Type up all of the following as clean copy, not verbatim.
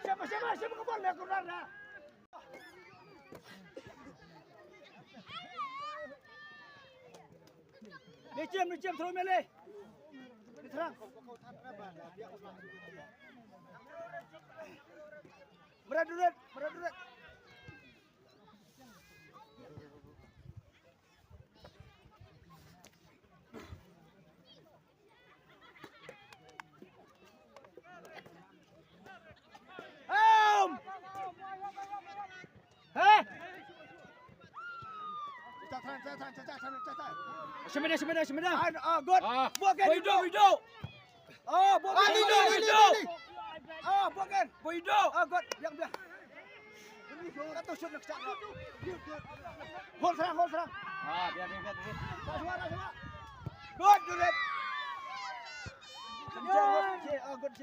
Siapa ke bola kurangnya? Dicem terus mele. Diterang. Beradurat. Semena. Good. Boido. Oh, Boido. Boido. Good. Biar. Atau shoot nak cak. Hold serang. Biar. Semua. Good, Duret. Good.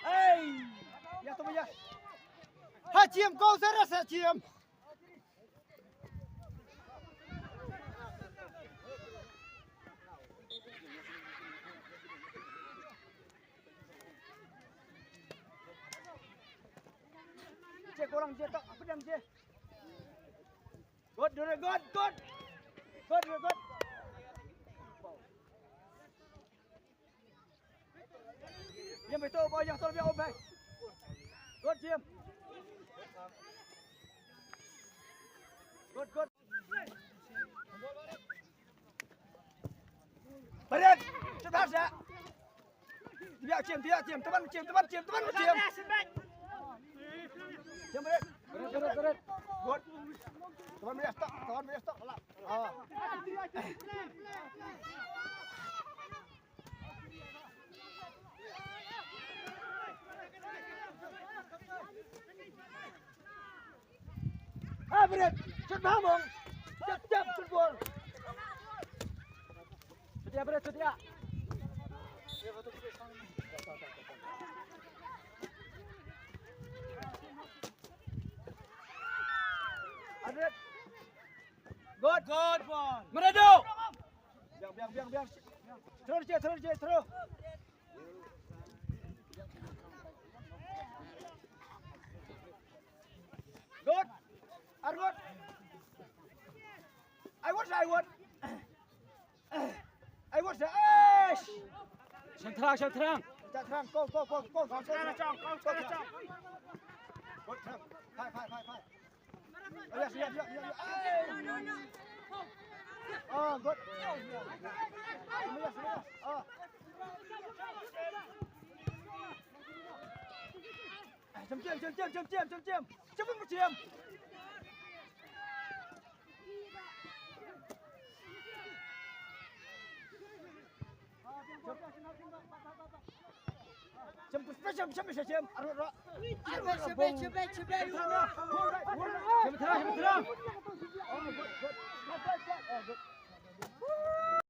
Hey. Ya tu ya. Haciam kau seras haciam. Cek orang je tak apa yang je. Good. Yang betul apa yang terlebih obat. Good Jim. Good. Balik. Cepat ya. Tidak Jim. Teman Jim. Jam berat. Good. Teman berat stop. Lah. Berat. Shoot bang. Jap shoot ball. Sedia berat. Adret. Good ball. Merado. Biar. Terus. Good. Argot. I was the ash. Sentrang. Go. Good. Hai. Yes. Oh, good. Oh. Chấm chiêm. Chấm một chiêm. Chấm. Chấm.